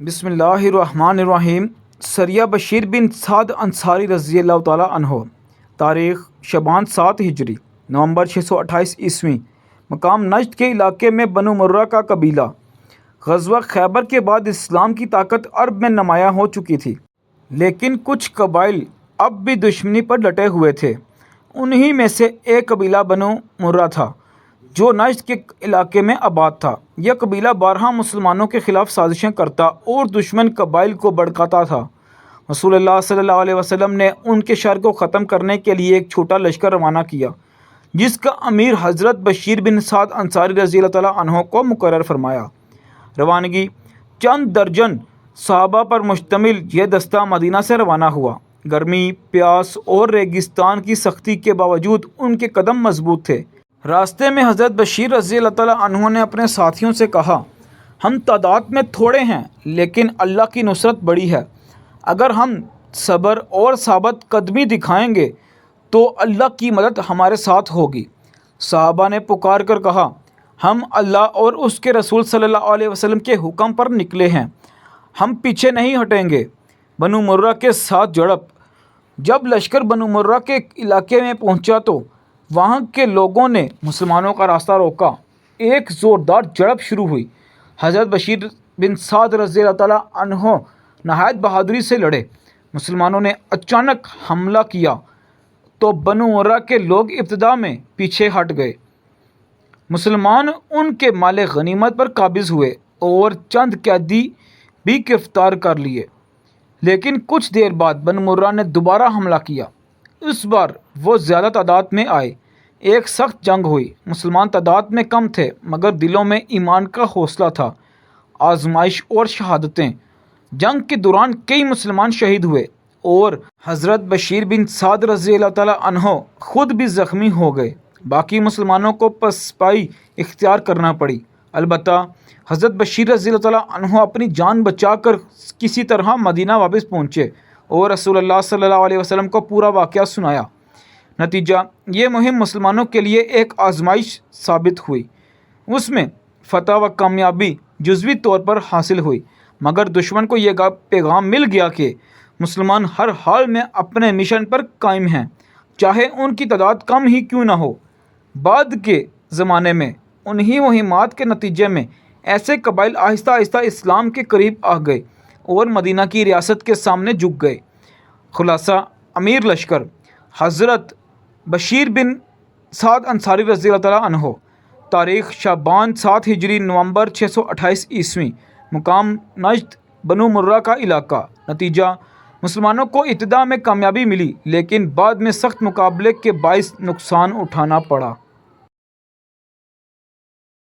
بسم اللہ الرحمن الرحیم۔ سریہ بشیر بن سعد انصاری رضی اللہ تعالیٰ عنہ، تاریخ شعبان 7 ہجری، نومبر 628 عیسوی، مقام نجد کے علاقے میں بنو مرہ کا قبیلہ۔ غزوہ خیبر کے بعد اسلام کی طاقت عرب میں نمایاں ہو چکی تھی، لیکن کچھ قبائل اب بھی دشمنی پر ڈٹے ہوئے تھے۔ انہی میں سے ایک قبیلہ بنو مرہ تھا جو نجد کے علاقے میں آباد تھا۔ یہ قبیلہ بارہا مسلمانوں کے خلاف سازشیں کرتا اور دشمن قبائل کو بھڑکاتا تھا۔ رسول اللہ صلی اللہ علیہ وسلم نے ان کے شر کو ختم کرنے کے لیے ایک چھوٹا لشکر روانہ کیا، جس کا امیر حضرت بشیر بن سعد انصاری رضی اللہ تعالیٰ عنہ کو مقرر فرمایا۔ روانگی چند درجن صحابہ پر مشتمل یہ دستہ مدینہ سے روانہ ہوا۔ گرمی، پیاس اور ریگستان کی سختی کے باوجود ان کے قدم مضبوط تھے۔ راستے میں حضرت بشیر رضی اللہ تعالیٰ عنہ نے اپنے ساتھیوں سے کہا، ہم تعداد میں تھوڑے ہیں لیکن اللہ کی نصرت بڑی ہے۔ اگر ہم صبر اور ثابت قدمی دکھائیں گے تو اللہ کی مدد ہمارے ساتھ ہوگی۔ صحابہ نے پکار کر کہا، ہم اللہ اور اس کے رسول صلی اللہ علیہ وسلم کے حکم پر نکلے ہیں، ہم پیچھے نہیں ہٹیں گے۔ بنو مرہ کے ساتھ جھڑپ۔ جب لشکر بنو مرہ کے علاقے میں پہنچا تو وہاں کے لوگوں نے مسلمانوں کا راستہ روکا۔ ایک زوردار جھڑپ شروع ہوئی۔ حضرت بشیر بن سعد رضی اللہ تعالیٰ عنہ نہایت بہادری سے لڑے۔ مسلمانوں نے اچانک حملہ کیا تو بنو مرہ کے لوگ ابتدا میں پیچھے ہٹ گئے۔ مسلمان ان کے مال غنیمت پر قابض ہوئے اور چند قیدی بھی گرفتار کر لیے، لیکن کچھ دیر بعد بنو مرہ نے دوبارہ حملہ کیا۔ اس بار وہ زیادہ تعداد میں آئے۔ ایک سخت جنگ ہوئی۔ مسلمان تعداد میں کم تھے مگر دلوں میں ایمان کا حوصلہ تھا۔ آزمائش اور شہادتیں۔ جنگ کے دوران کئی مسلمان شہید ہوئے اور حضرت بشیر بن سعد رضی اللہ تعالیٰ عنہ خود بھی زخمی ہو گئے۔ باقی مسلمانوں کو پسپائی اختیار کرنا پڑی۔ البتہ حضرت بشیر رضی اللہ تعالیٰ عنہ اپنی جان بچا کر کسی طرح مدینہ واپس پہنچے اور رسول اللہ صلی اللہ علیہ وسلم کو پورا واقعہ سنایا۔ نتیجہ یہ مہم مسلمانوں کے لیے ایک آزمائش ثابت ہوئی۔ اس میں فتح و کامیابی جزوی طور پر حاصل ہوئی، مگر دشمن کو یہ پیغام مل گیا کہ مسلمان ہر حال میں اپنے مشن پر قائم ہیں، چاہے ان کی تعداد کم ہی کیوں نہ ہو۔ بعد کے زمانے میں انہی مہمات کے نتیجے میں ایسے قبائل آہستہ آہستہ اسلام کے قریب آ گئے اور مدینہ کی ریاست کے سامنے جھک گئے۔ خلاصہ امیر لشکر حضرت بشیر بن سعد انصاری رضی اللہ تعالیٰ عنہ، تاریخ شعبان 7 ہجری، نومبر 628 عیسوی، مقام نجد بنو مرہ کا علاقہ۔ نتیجہ مسلمانوں کو ابتدا میں کامیابی ملی لیکن بعد میں سخت مقابلے کے باعث نقصان اٹھانا پڑا۔